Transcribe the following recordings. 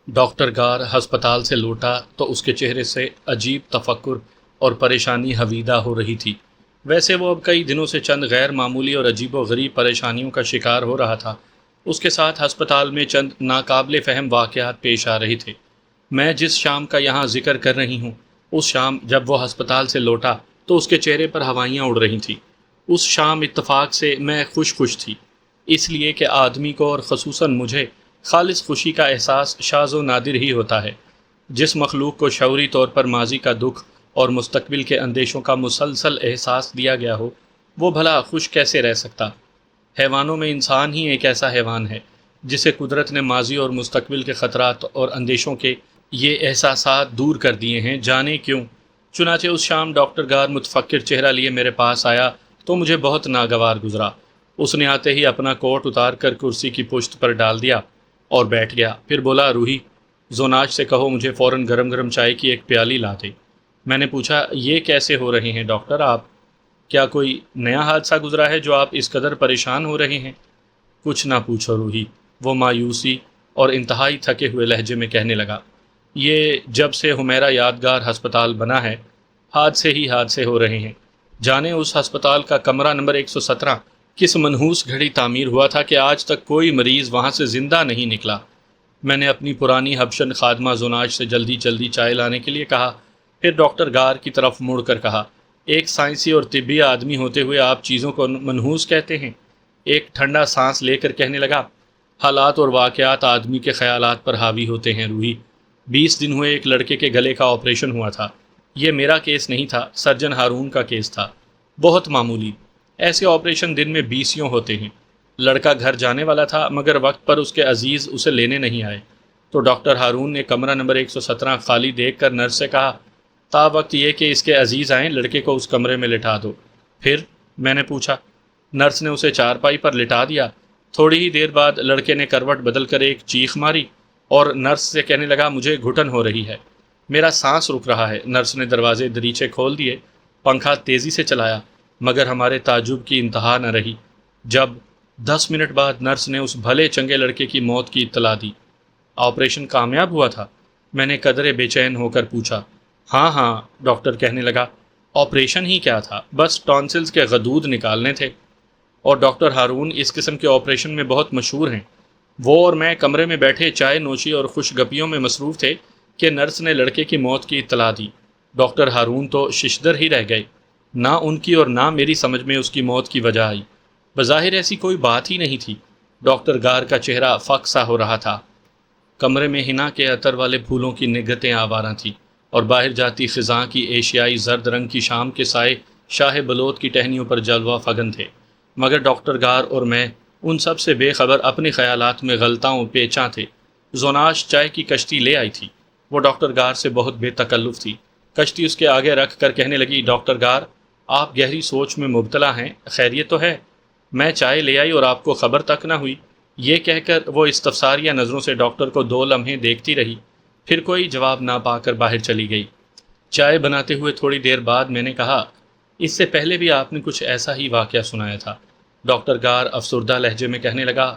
Doctor گار ہسپتال سے لوٹا تو اس کے چہرے سے عجیب تفکر اور پریشانی حویدہ ہو رہی تھی۔ ویسے وہ اب کئی دنوں سے چند غیر معمولی اور عجیب و غریب پریشانیوں کا شکار ہو رہا تھا۔ اس کے ساتھ ہسپتال میں چند ناقابل فہم واقعات پیش آ رہے تھے۔ میں جس شام کا یہاں ذکر کر رہی ہوں، اس شام جب وہ ہسپتال سے لوٹا تو اس کے چہرے پر ہوائیاں اڑ رہی تھیں۔ اس شام اتفاق سے میں خوش تھی، اس لیے کہ آدمی کو اور خصوصاً مجھے خالص خوشی کا احساس شاذ و نادر ہی ہوتا ہے۔ جس مخلوق کو شعوری طور پر ماضی کا دکھ اور مستقبل کے اندیشوں کا مسلسل احساس دیا گیا ہو، وہ بھلا خوش کیسے رہ سکتا؟ حیوانوں میں انسان ہی ایک ایسا حیوان ہے جسے قدرت نے ماضی اور مستقبل کے خطرات اور اندیشوں کے یہ احساسات دور کر دیے ہیں، جانے کیوں؟ چنانچہ اس شام ڈاکٹر گار متفکر چہرہ لیے میرے پاس آیا تو مجھے بہت ناگوار گزرا۔ اس نے آتے ہی اپنا کوٹ اتار کر کرسی کی پشت پر ڈال دیا اور بیٹھ گیا۔ پھر بولا، روحی، زوناج سے کہو مجھے فوراً گرم گرم چائے کی ایک پیالی لا دے۔ میں نے پوچھا، یہ کیسے ہو رہے ہیں ڈاکٹر آپ؟ کیا کوئی نیا حادثہ گزرا ہے جو آپ اس قدر پریشان ہو رہے ہیں؟ کچھ نہ پوچھو روحی، وہ مایوسی اور انتہائی تھکے ہوئے لہجے میں کہنے لگا۔ یہ جب سے حمیرہ یادگار ہسپتال بنا ہے، حادثے ہی حادثے ہو رہے ہیں۔ جانے اس ہسپتال کا کمرہ نمبر 117 کس منحوس گھڑی تعمیر ہوا تھا کہ آج تک کوئی مریض وہاں سے زندہ نہیں نکلا۔ میں نے اپنی پرانی حبشن خادمہ زوناج سے جلدی جلدی چائے لانے کے لیے کہا، پھر ڈاکٹر گار کی طرف مڑ کر کہا، ایک سائنسی اور طبی آدمی ہوتے ہوئے آپ چیزوں کو منحوس کہتے ہیں؟ ایک ٹھنڈا سانس لے کر کہنے لگا، حالات اور واقعات آدمی کے خیالات پر حاوی ہوتے ہیں روحی۔ 20 دن ہوئے ایک لڑکے کے گلے کا آپریشن ہوا تھا۔ یہ میرا کیس نہیں تھا، سرجن ہارون کا کیس تھا، بہت معمولی۔ ایسے آپریشن دن میں 20 ہوتے ہیں۔ لڑکا گھر جانے والا تھا مگر وقت پر اس کے عزیز اسے لینے نہیں آئے، تو ڈاکٹر ہارون نے کمرہ نمبر 117 خالی دیکھ کر نرس سے کہا، تا وقت یہ کہ اس کے عزیز آئیں لڑکے کو اس کمرے میں لٹا دو۔ پھر میں نے پوچھا۔ نرس نے اسے چارپائی پر لٹا دیا۔ تھوڑی ہی دیر بعد لڑکے نے کروٹ بدل کر ایک چیخ ماری اور نرس سے کہنے لگا، مجھے گھٹن ہو رہی ہے، میرا سانس رک رہا ہے۔ نرس نے دروازے دریچے کھول دیے، پنکھا تیزی سے چلایا، مگر ہمارے تعجب کی انتہا نہ رہی جب 10 منٹ بعد نرس نے اس بھلے چنگے لڑکے کی موت کی اطلاع دی۔ آپریشن کامیاب ہوا تھا؟ میں نے قدرے بے چین ہو کر پوچھا۔ ہاں ہاں، ڈاکٹر کہنے لگا، آپریشن ہی کیا تھا، بس ٹونسلز کے غدود نکالنے تھے، اور ڈاکٹر ہارون اس قسم کے آپریشن میں بہت مشہور ہیں۔ وہ اور میں کمرے میں بیٹھے چائے نوشی اور خوش گپیوں میں مصروف تھے کہ نرس نے لڑکے کی موت کی اطلاع دی۔ ڈاکٹر ہارون تو ششدر ہی رہ گئے، نہ ان کی اور نہ میری سمجھ میں اس کی موت کی وجہ آئی۔ بظاہر ایسی کوئی بات ہی نہیں تھی۔ ڈاکٹر گار کا چہرہ فق سا ہو رہا تھا۔ کمرے میں حنا کے عطر والے پھولوں کی نگہتیں آوارہ تھیں، اور باہر جاتی خزاں کی ایشیائی زرد رنگ کی شام کے سائے شاہ بلوت کی ٹہنیوں پر جلوہ فگن تھے، مگر ڈاکٹر گار اور میں ان سب سے بے خبر اپنے خیالات میں غلطاں و پیچاں تھے۔ زوناش چائے کی کشتی لے آئی تھی، وہ ڈاکٹر گار سے بہت بے تکلف تھی۔ کشتی اس کے آگے رکھ کر کہنے لگی، ڈاکٹر گار، آپ گہری سوچ میں مبتلا ہیں، خیریت تو ہے؟ میں چائے لے آئی اور آپ کو خبر تک نہ ہوئی؟ یہ کہہ کر وہ استفساریہ نظروں سے ڈاکٹر کو 2 لمحے دیکھتی رہی، پھر کوئی جواب نہ پا کر باہر چلی گئی۔ چائے بناتے ہوئے تھوڑی دیر بعد میں نے کہا، اس سے پہلے بھی آپ نے کچھ ایسا ہی واقعہ سنایا تھا؟ ڈاکٹر گار افسردہ لہجے میں کہنے لگا،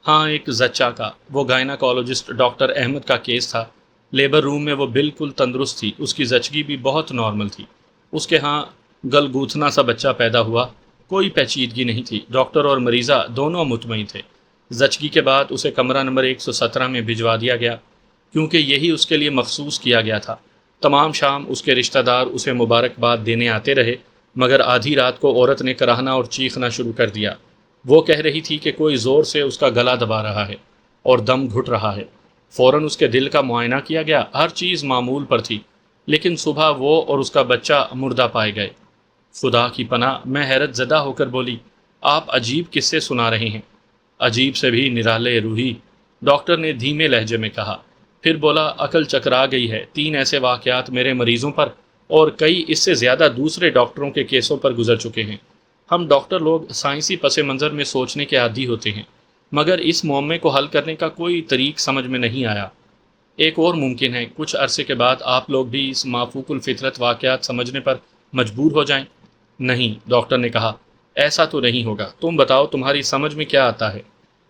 ہاں، ایک زچہ کا، وہ گائناکالوجسٹ ڈاکٹر احمد کا کیس تھا۔ لیبر روم میں وہ بالکل تندرست تھی، اس کی زچگی بھی بہت نارمل تھی۔ اس کے ہاں گلگوتھنا سا بچہ پیدا ہوا، کوئی پیچیدگی نہیں تھی۔ ڈاکٹر اور مریضہ دونوں مطمئن تھے۔ زچگی کے بعد اسے کمرہ نمبر 117 میں بھجوا دیا گیا، کیونکہ یہی اس کے لیے مخصوص کیا گیا تھا۔ تمام شام اس کے رشتہ دار اسے مبارکباد دینے آتے رہے، مگر آدھی رات کو عورت نے کراہنا اور چیخنا شروع کر دیا۔ وہ کہہ رہی تھی کہ کوئی زور سے اس کا گلا دبا رہا ہے اور دم گھٹ رہا ہے۔ فوراً اس کے دل کا معائنہ کیا گیا، ہر چیز معمول پر تھی، لیکن صبح وہ اور اس کا بچہ مردہ پائے گئے۔ خدا کی پناہ، میں حیرت زدہ ہو کر بولی، آپ عجیب قصے سنا رہے ہیں۔ عجیب سے بھی نرالے روحی، ڈاکٹر نے دھیمے لہجے میں کہا، پھر بولا، عقل چکرا گئی ہے۔ 3 ایسے واقعات میرے مریضوں پر اور کئی اس سے زیادہ دوسرے ڈاکٹروں کے کیسوں پر گزر چکے ہیں۔ ہم ڈاکٹر لوگ سائنسی پس منظر میں سوچنے کے عادی ہوتے ہیں، مگر اس معمے کو حل کرنے کا کوئی طریق سمجھ میں نہیں آیا۔ ایک اور ممکن ہے، کچھ عرصے کے بعد آپ لوگ بھی اس مافوق الفطرت واقعات سمجھنے پر مجبور ہو جائیں۔ نہیں، ڈاکٹر نے کہا، ایسا تو نہیں ہوگا۔ تم بتاؤ، تمہاری سمجھ میں کیا آتا ہے؟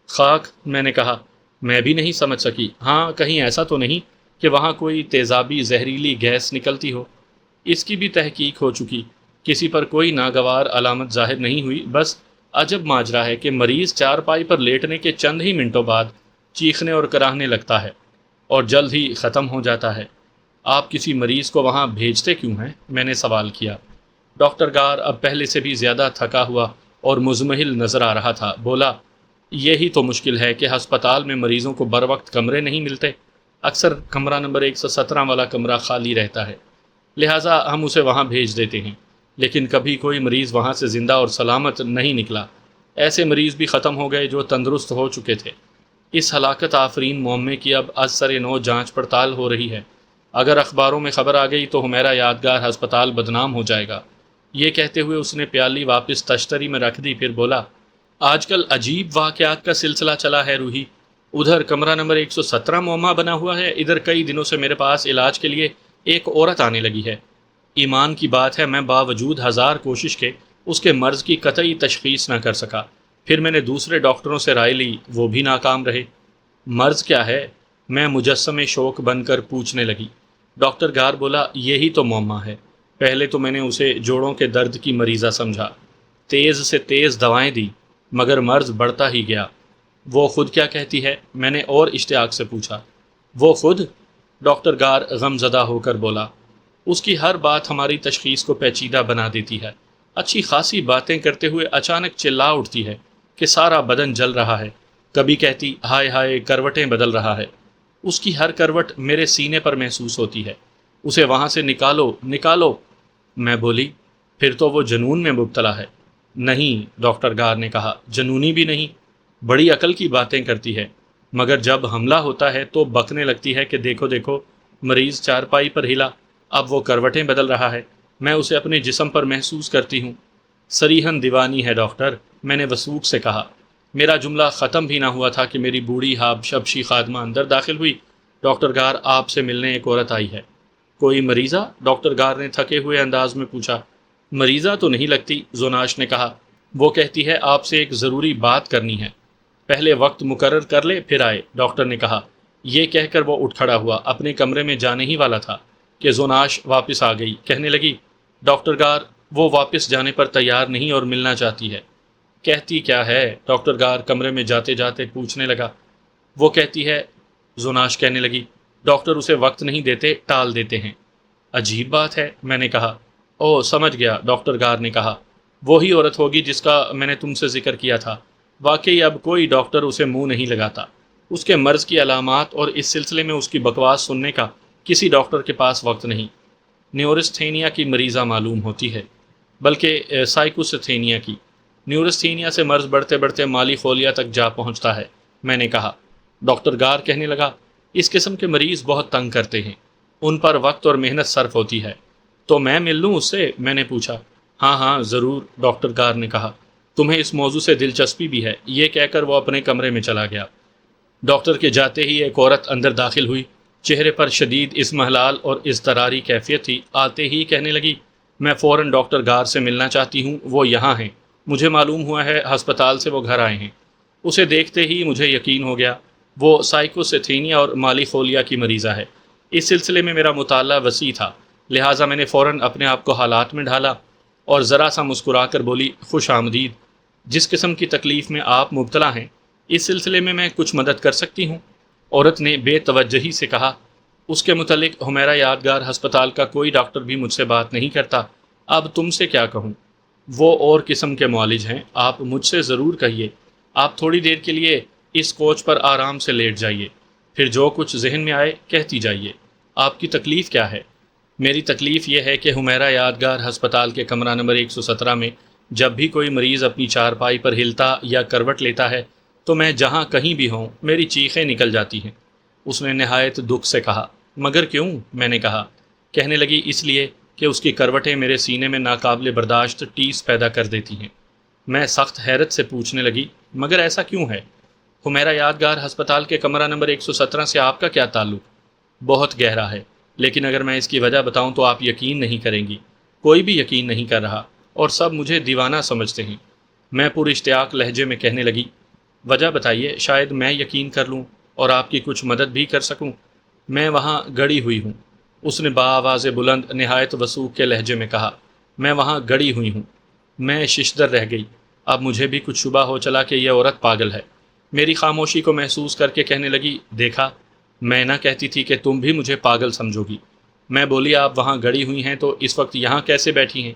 خاک، میں نے کہا، میں بھی نہیں سمجھ سکی۔ ہاں، کہیں ایسا تو نہیں کہ وہاں کوئی تیزابی زہریلی گیس نکلتی ہو؟ اس کی بھی تحقیق ہو چکی، کسی پر کوئی ناگوار علامت ظاہر نہیں ہوئی۔ بس عجب ماجرا ہے کہ مریض چارپائی پر لیٹنے کے چند ہی منٹوں بعد چیخنے اور کراہنے لگتا ہے اور جلد ہی ختم ہو جاتا ہے۔ آپ کسی مریض کو وہاں بھیجتے کیوں ہیں؟ میں نے سوال کیا۔ ڈاکٹر گار اب پہلے سے بھی زیادہ تھکا ہوا اور مزمحل نظر آ رہا تھا۔ بولا، یہی تو مشکل ہے کہ ہسپتال میں مریضوں کو بر وقت کمرے نہیں ملتے۔ اکثر کمرہ نمبر 117 والا کمرہ خالی رہتا ہے، لہٰذا ہم اسے وہاں بھیج دیتے ہیں، لیکن کبھی کوئی مریض وہاں سے زندہ اور سلامت نہیں نکلا۔ ایسے مریض بھی ختم ہو گئے جو تندرست ہو چکے تھے۔ اس ہلاکت آفرین معمے کی اب از سر نو جانچ پڑتال ہو رہی ہے۔ اگر اخباروں میں خبر آ گئی تو ہمیرا یادگار ہسپتال بدنام ہو جائے گا۔ یہ کہتے ہوئے اس نے پیالی واپس تشتری میں رکھ دی، پھر بولا، آج کل عجیب واقعات کا سلسلہ چلا ہے روحی۔ ادھر کمرہ نمبر 117 معمہ بنا ہوا ہے، ادھر کئی دنوں سے میرے پاس علاج کے لیے ایک عورت آنے لگی ہے۔ ایمان کی بات ہے، میں باوجود ہزار کوشش کے اس کے مرض کی قطعی تشخیص نہ کر سکا۔ پھر میں نے دوسرے ڈاکٹروں سے رائے لی، وہ بھی ناکام رہے۔ مرض کیا ہے؟ میں مجسم شوق بن کر پوچھنے لگی۔ ڈاکٹر گار بولا، یہی تو معمہ ہے۔ پہلے تو میں نے اسے جوڑوں کے درد کی مریضہ سمجھا، تیز سے تیز دوائیں دی، مگر مرض بڑھتا ہی گیا۔ وہ خود کیا کہتی ہے؟ میں نے اور اشتیاق سے پوچھا۔ وہ خود؟ ڈاکٹر گار غم زدہ ہو کر بولا، اس کی ہر بات ہماری تشخیص کو پیچیدہ بنا دیتی ہے۔ اچھی خاصی باتیں کرتے ہوئے اچانک چلا اٹھتی ہے کہ سارا بدن جل رہا ہے۔ کبھی کہتی، ہائے ہائے، کروٹیں بدل رہا ہے۔ اس کی ہر کروٹ میرے سینے پر محسوس ہوتی ہے۔ اسے وہاں سے نکالو، نکالو۔ میں بولی، پھر تو وہ جنون میں مبتلا ہے۔ نہیں، ڈاکٹر گار نے کہا، جنونی بھی نہیں، بڑی عقل کی باتیں کرتی ہے، مگر جب حملہ ہوتا ہے تو بکنے لگتی ہے کہ دیکھو دیکھو، مریض چارپائی پر ہلا، اب وہ کروٹیں بدل رہا ہے، میں اسے اپنے جسم پر محسوس کرتی ہوں۔ صریحاً دیوانی ہے ڈاکٹر، میں نے وثوق سے کہا۔ میرا جملہ ختم بھی نہ ہوا تھا کہ میری بوڑھی حبشی خادمہ اندر داخل ہوئی۔ ڈاکٹر گار، آپ سے ملنے ایک عورت آئی ہے۔ کوئی مریضہ؟ ڈاکٹر گار نے تھکے ہوئے انداز میں پوچھا۔ مریضہ تو نہیں لگتی، زوناش نے کہا۔ وہ کہتی ہے آپ سے ایک ضروری بات کرنی ہے۔ پہلے وقت مقرر کر لے پھر آئے، ڈاکٹر نے کہا۔ یہ کہہ کر وہ اٹھ کھڑا ہوا، اپنے کمرے میں جانے ہی والا تھا کہ زوناش واپس آ گئی۔ کہنے لگی، ڈاکٹر گار، وہ واپس جانے پر تیار نہیں اور ملنا چاہتی ہے۔ کہتی کیا ہے؟ ڈاکٹر گار کمرے میں جاتے جاتے پوچھنے لگا۔ وہ کہتی ہے، زوناش کہنے لگی، ڈاکٹر اسے وقت نہیں دیتے، ٹال دیتے ہیں۔ عجیب بات ہے، میں نے کہا۔ اوہ، سمجھ گیا، ڈاکٹر گار نے کہا، وہی عورت ہوگی جس کا میں نے تم سے ذکر کیا تھا۔ واقعی اب کوئی ڈاکٹر اسے منہ نہیں لگاتا۔ اس کے مرض کی علامات اور اس سلسلے میں اس کی بکواس سننے کا کسی ڈاکٹر کے پاس وقت نہیں۔ نیورستھینیا کی مریضہ معلوم ہوتی ہے، بلکہ سائیکوستھینیا کی۔ نیورستھینیا سے مرض بڑھتے بڑھتے مالی خولیا تک جا پہنچتا ہے، میں نے کہا۔ ڈاکٹر گار کہنے لگا، اس قسم کے مریض بہت تنگ کرتے ہیں، ان پر وقت اور محنت صرف ہوتی ہے۔ تو میں مل لوں اس سے؟ میں نے پوچھا۔ ہاں ہاں ضرور، ڈاکٹر گار نے کہا، تمہیں اس موضوع سے دلچسپی بھی ہے۔ یہ کہہ کر وہ اپنے کمرے میں چلا گیا۔ ڈاکٹر کے جاتے ہی ایک عورت اندر داخل ہوئی، چہرے پر شدید اضمحلال اور اضطراری کیفیت تھی۔ آتے ہی کہنے لگی، میں فوراً ڈاکٹر گار سے ملنا چاہتی ہوں، وہ یہاں ہیں۔ مجھے معلوم ہوا ہے ہسپتال سے وہ گھر آئے ہیں۔ اسے دیکھتے ہی مجھے یقین ہو گیا، وہ سائیکوستھینیا اور مالی خولیا کی مریضہ ہے۔ اس سلسلے میں میرا مطالعہ وسیع تھا، لہٰذا میں نے فوراً اپنے آپ کو حالات میں ڈھالا اور ذرا سا مسکرا کر بولی، خوش آمدید۔ جس قسم کی تکلیف میں آپ مبتلا ہیں، اس سلسلے میں کچھ مدد کر سکتی ہوں؟ عورت نے بے توجہی سے کہا، اس کے متعلق ہمیرا یادگار ہسپتال کا کوئی ڈاکٹر بھی مجھ سے بات نہیں کرتا، اب تم سے کیا کہوں؟ وہ اور قسم کے معالج ہیں، آپ مجھ سے ضرور کہیے۔ آپ تھوڑی دیر کے لیے اس کوچ پر آرام سے لیٹ جائیے، پھر جو کچھ ذہن میں آئے کہتی جائیے۔ آپ کی تکلیف کیا ہے؟ میری تکلیف یہ ہے کہ ہمیرا یادگار ہسپتال کے کمرہ نمبر 117 میں جب بھی کوئی مریض اپنی چارپائی پر ہلتا یا کروٹ لیتا ہے تو میں جہاں کہیں بھی ہوں میری چیخیں نکل جاتی ہیں۔ اس نے نہایت دکھ سے کہا۔ مگر کیوں؟ میں نے کہا۔ کہنے لگی، اس لیے کہ اس کی کروٹیں میرے سینے میں ناقابل برداشت ٹیس پیدا کر دیتی ہیں۔ میں سخت حیرت سے پوچھنے لگی، مگر ایسا کیوں ہے؟ ہمیرا یادگار ہسپتال کے کمرہ نمبر 117 سے آپ کا کیا تعلق؟ بہت گہرا ہے، لیکن اگر میں اس کی وجہ بتاؤں تو آپ یقین نہیں کریں گی۔ کوئی بھی یقین نہیں کر رہا اور سب مجھے دیوانہ سمجھتے ہیں۔ میں پر اشتیاق لہجے میں کہنے لگی، وجہ بتائیے، شاید میں یقین کر لوں اور آپ کی کچھ مدد بھی کر سکوں؟ میں وہاں گڑی ہوئی ہوں، اس نے بآواز بلند نہایت وثوق کے لہجے میں کہا۔ میں وہاں گڑی ہوئی ہوں۔ میں ششدر رہ گئی۔ اب مجھے بھی کچھ شبہ ہو چلا کہ یہ عورت پاگل ہے۔ میری خاموشی کو محسوس کر کے کہنے لگی، دیکھا، میں نہ کہتی تھی کہ تم بھی مجھے پاگل سمجھو گی۔ میں بولی، آپ وہاں گڑی ہوئی ہیں تو اس وقت یہاں کیسے بیٹھی ہیں؟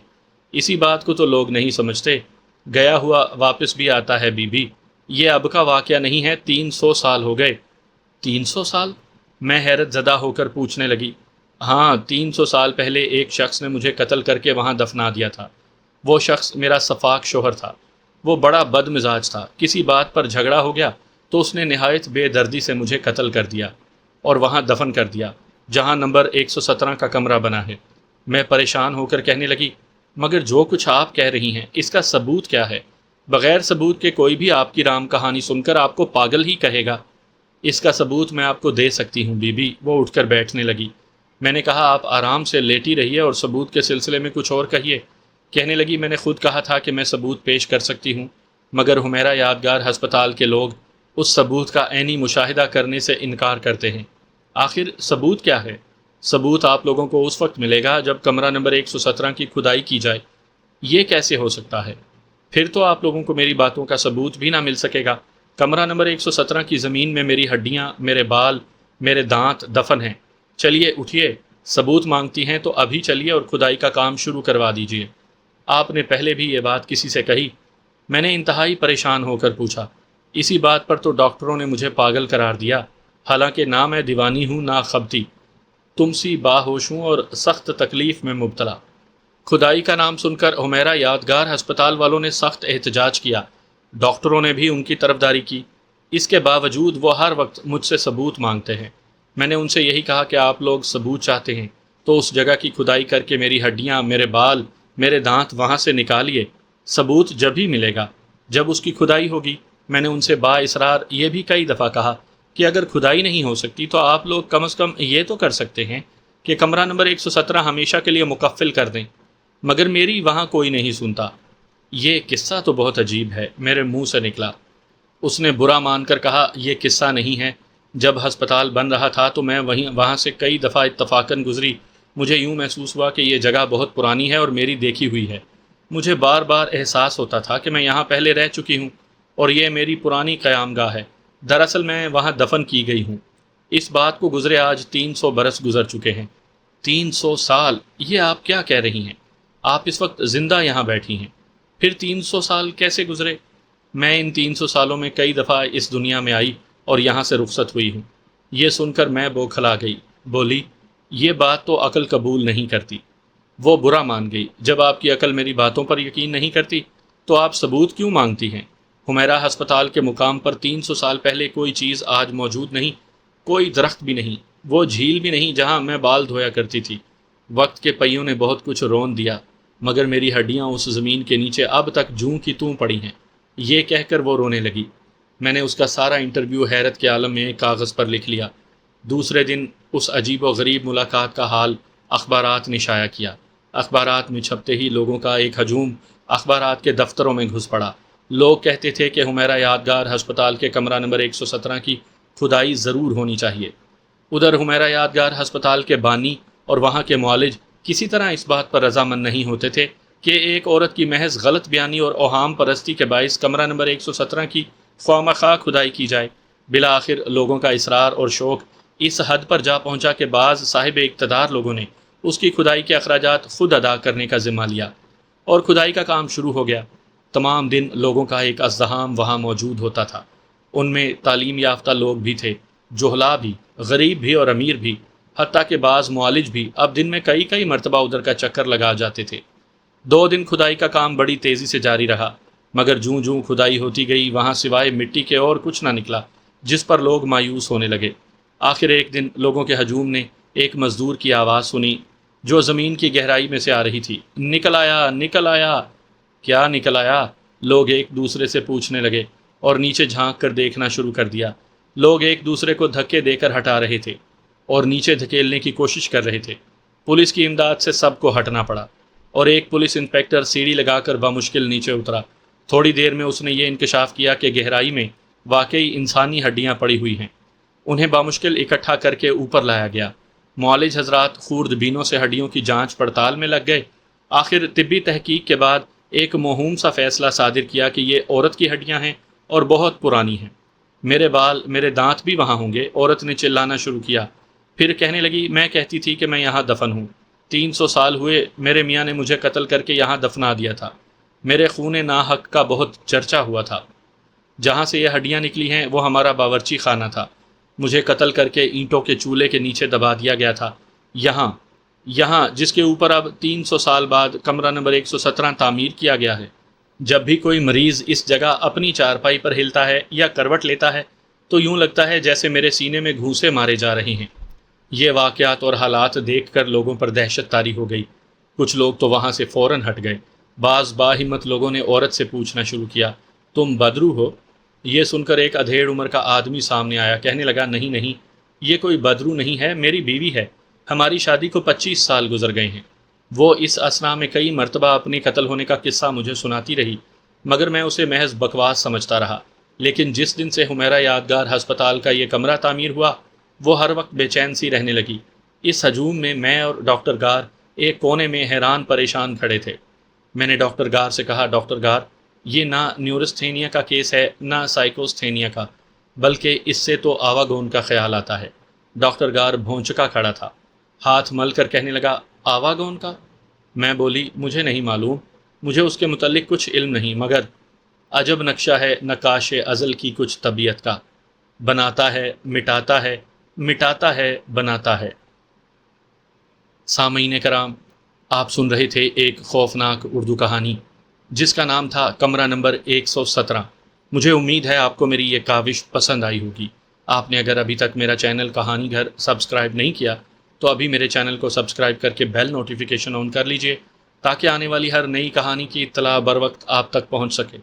اسی بات کو تو لوگ نہیں سمجھتے۔ گیا ہوا واپس بھی آتا ہے بی بی۔ یہ اب کا واقعہ نہیں ہے، 300 سال ہو گئے۔ 300 سال؟ میں حیرت زدہ ہو کر پوچھنے لگی۔ ہاں، 300 سال پہلے ایک شخص نے مجھے قتل کر کے وہاں دفنا دیا تھا۔ وہ شخص میرا صفاک شوہر تھا۔ وہ بڑا بد مزاج تھا۔ کسی بات پر جھگڑا ہو گیا تو اس نے نہایت بے دردی سے مجھے قتل کر دیا اور وہاں دفن کر دیا جہاں نمبر 117 کا کمرہ بنا ہے۔ میں پریشان ہو کر کہنے لگی، مگر جو کچھ آپ کہہ رہی ہیں اس کا ثبوت کیا ہے؟ بغیر ثبوت کے کوئی بھی آپ کی رام کہانی سن کر آپ کو پاگل ہی کہے گا۔ اس کا ثبوت میں آپ کو دے سکتی ہوں بی بی۔ وہ اٹھ کر بیٹھنے لگی۔ میں نے کہا، آپ آرام سے لیٹی رہیے اور ثبوت کے سلسلے میں کچھ اور کہیے۔ کہنے لگی، میں نے خود کہا تھا کہ میں ثبوت پیش کر سکتی ہوں، مگر حمیرہ یادگار ہسپتال کے لوگ اس ثبوت کا عینی مشاہدہ کرنے سے انکار کرتے ہیں۔ آخر ثبوت کیا ہے؟ ثبوت آپ لوگوں کو اس وقت ملے گا جب کمرہ نمبر 117 کی کھدائی کی جائے۔ یہ کیسے ہو سکتا ہے؟ پھر تو آپ لوگوں کو میری باتوں کا ثبوت بھی نہ مل سکے گا۔ کمرہ نمبر 117 کی زمین میں میری ہڈیاں، میرے بال، میرے دانت دفن ہیں۔ چلیے اٹھیے، ثبوت مانگتی ہیں تو ابھی چلیے اور کھدائی کا کام شروع کروا دیجیے۔ آپ نے پہلے بھی یہ بات کسی سے کہی؟ میں نے انتہائی پریشان ہو کر پوچھا۔ اسی بات پر تو ڈاکٹروں نے مجھے پاگل قرار دیا، حالانکہ نہ میں دیوانی ہوں نہ خبتی۔ تم سی باہوش ہوں اور سخت تکلیف میں مبتلا۔ کھدائی کا نام سن کر حمیرہ یادگار ہسپتال والوں نے سخت احتجاج کیا۔ ڈاکٹروں نے بھی ان کی طرفداری کی۔ اس کے باوجود وہ ہر وقت مجھ سے ثبوت مانگتے ہیں۔ میں نے ان سے یہی کہا کہ آپ لوگ ثبوت چاہتے ہیں تو اس جگہ کی کھدائی کر کے میری ہڈیاں، میرے بال، میرے دانت وہاں سے نکالیے۔ ثبوت جب ہی ملے گا جب اس کی کھدائی ہوگی۔ میں نے ان سے با اصرار یہ بھی کئی دفعہ کہا کہ اگر کھدائی نہیں ہو سکتی تو آپ لوگ کم از کم یہ تو کر سکتے ہیں کہ کمرہ نمبر 117 ہمیشہ کے لیے مکفل کر دیں، مگر میری وہاں کوئی نہیں سنتا۔ یہ قصہ تو بہت عجیب ہے، میرے منہ سے نکلا۔ اس نے برا مان کر کہا، یہ قصہ نہیں ہے۔ جب ہسپتال بن رہا تھا تو میں وہاں سے کئی دفعہ اتفاقاً گزری۔ مجھے یوں محسوس ہوا کہ یہ جگہ بہت پرانی ہے اور میری دیکھی ہوئی ہے۔ مجھے بار بار احساس ہوتا تھا کہ میں یہاں پہلے رہ چکی ہوں اور یہ میری پرانی قیام گاہ ہے۔ دراصل میں وہاں دفن کی گئی ہوں۔ اس بات کو گزرے آج 300 برس گزر چکے ہیں۔ 300 سال؟ یہ آپ کیا کہہ رہی ہیں؟ آپ اس وقت زندہ یہاں بیٹھی ہیں، پھر 300 سال کیسے گزرے؟ میں ان 300 سالوں میں کئی دفعہ اس دنیا میں آئی اور یہاں سے رخصت ہوئی ہوں۔ یہ سن کر میں بوکھلا گئی۔ بولی، یہ بات تو عقل قبول نہیں کرتی۔ وہ برا مان گئی۔ جب آپ کی عقل میری باتوں پر یقین نہیں کرتی تو آپ ثبوت کیوں مانگتی ہیں؟ حمیرہ ہسپتال کے مقام پر 300 سال پہلے کوئی چیز آج موجود نہیں، کوئی درخت بھی نہیں، وہ جھیل بھی نہیں جہاں میں بال دھویا کرتی تھی۔ وقت کے پہیوں نے بہت کچھ رون دیا، مگر میری ہڈیاں اس زمین کے نیچے اب تک جوں کی توں پڑی ہیں۔ یہ کہہ کر وہ رونے لگی۔ میں نے اس کا سارا انٹرویو حیرت کے عالم میں کاغذ پر لکھ لیا۔ دوسرے دن اس عجیب و غریب ملاقات کا حال اخبارات نے شائع کیا۔ اخبارات میں چھپتے ہی لوگوں کا ایک ہجوم اخبارات کے دفتروں میں گھس پڑا۔ لوگ کہتے تھے کہ حمیرہ یادگار ہسپتال کے کمرہ نمبر 117 کی کھدائی ضرور ہونی چاہیے۔ ادھر حمیرہ یادگار ہسپتال کے بانی اور وہاں کے معالج کسی طرح اس بات پر رضامند نہیں ہوتے تھے کہ ایک عورت کی محض غلط بیانی اور اوہام پرستی کے باعث کمرہ نمبر 117 کی خواہ کھدائی کی جائے۔ بالآخر لوگوں کا اصرار اور شوق اس حد پر جا پہنچا کہ بعض صاحب اقتدار لوگوں نے اس کی کھدائی کے اخراجات خود ادا کرنے کا ذمہ لیا اور کھدائی کا کام شروع ہو گیا۔ تمام دن لوگوں کا ایک ازدحام وہاں موجود ہوتا تھا۔ ان میں تعلیم یافتہ لوگ بھی تھے، جہلا بھی، غریب بھی اور امیر بھی، حتیٰ کہ بعض معالج بھی اب دن میں کئی مرتبہ ادھر کا چکر لگا جاتے تھے۔ 2 دن کھدائی کا کام بڑی تیزی سے جاری رہا، مگر جوں کھدائی ہوتی گئی وہاں سوائے مٹی کے اور کچھ نہ نکلا، جس پر لوگ مایوس ہونے لگے۔ آخر ایک دن لوگوں کے ہجوم نے ایک مزدور کی آواز سنی جو زمین کی گہرائی میں سے آ رہی تھی، نکل آیا، نکل آیا۔ کیا نکل آیا؟ لوگ ایک دوسرے سے پوچھنے لگے اور نیچے جھانک کر دیکھنا شروع کر دیا۔ لوگ ایک دوسرے کو دھکے دے کر ہٹا رہے تھے اور نیچے دھکیلنے کی کوشش کر رہے تھے۔ پولیس کی امداد سے سب کو ہٹنا پڑا اور ایک پولیس انسپکٹر سیڑھی لگا کر بمشکل نیچے اترا۔ تھوڑی دیر میں اس نے یہ انکشاف کیا کہ گہرائی میں واقعی انسانی ہڈیاں پڑی ہوئی ہیں۔ انہیں بامشکل اکٹھا کر کے اوپر لایا گیا۔ معالج حضرات خورد بینوں سے ہڈیوں کی جانچ پڑتال میں لگ گئے۔ آخر طبی تحقیق کے بعد ایک موہوم سا فیصلہ صادر کیا کہ یہ عورت کی ہڈیاں ہیں اور بہت پرانی ہیں۔ میرے بال، میرے دانت بھی وہاں ہوں گے۔ عورت نے چلانا شروع کیا، پھر کہنے لگی، میں کہتی تھی کہ میں یہاں دفن ہوں۔ 300 سال ہوئے میرے میاں نے مجھے قتل کر کے یہاں دفنا دیا تھا۔ میرے خون ناحق کا بہت چرچا ہوا تھا۔ جہاں سے یہ ہڈیاں نکلی ہیں وہ ہمارا باورچی خانہ تھا۔ مجھے قتل کر کے اینٹوں کے چولہے کے نیچے دبا دیا گیا تھا، یہاں جس کے اوپر اب 300 سال بعد کمرہ نمبر 117 تعمیر کیا گیا ہے۔ جب بھی کوئی مریض اس جگہ اپنی چارپائی پر ہلتا ہے یا کروٹ لیتا ہے تو یوں لگتا ہے جیسے میرے سینے میں گھونسے مارے جا رہے ہیں۔ یہ واقعات اور حالات دیکھ کر لوگوں پر دہشت طاری ہو گئی۔ کچھ لوگ تو وہاں سے فوراً ہٹ گئے۔ بعض باہمت لوگوں نے عورت سے پوچھنا شروع کیا، تم بدرو ہو؟ یہ سن کر ایک ادھیڑ عمر کا آدمی سامنے آیا، کہنے لگا، نہیں، یہ کوئی بدرو نہیں ہے، میری بیوی ہے۔ ہماری شادی کو 25 سال گزر گئے ہیں۔ وہ اس اثنا میں کئی مرتبہ اپنے قتل ہونے کا قصہ مجھے سناتی رہی، مگر میں اسے محض بکواس سمجھتا رہا۔ لیکن جس دن سے حمیرہ یادگار ہسپتال کا یہ کمرہ تعمیر ہوا، وہ ہر وقت بے چین سی رہنے لگی۔ اس ہجوم میں اور ڈاکٹر گار ایک کونے میں حیران پریشان کھڑے تھے۔ میں نے ڈاکٹر گار سے کہا، ڈاکٹر گار، یہ نہ نیورستھینیا کا کیس ہے نہ سائیکوستھینیا کا، بلکہ اس سے تو آواگون کا خیال آتا ہے۔ ڈاکٹر گار بھونچکا کھڑا تھا، ہاتھ مل کر کہنے لگا، آواگون کا؟ میں بولی، مجھے نہیں معلوم، مجھے اس کے متعلق کچھ علم نہیں، مگر عجب نقشہ ہے نقاش ازل کی کچھ طبیعت کا، بناتا ہے مٹاتا ہے، مٹاتا ہے بناتا ہے۔ سامعین کرام، آپ سن رہے تھے ایک خوفناک اردو کہانی جس کا نام تھا کمرہ نمبر 117۔ مجھے امید ہے آپ کو میری یہ کاوش پسند آئی ہوگی۔ آپ نے اگر ابھی تک میرا چینل کہانی گھر سبسکرائب نہیں کیا تو ابھی میرے چینل کو سبسکرائب کر کے بیل نوٹیفیکیشن آن کر لیجئے تاکہ آنے والی ہر نئی کہانی کی اطلاع بر وقت آپ تک پہنچ سکے۔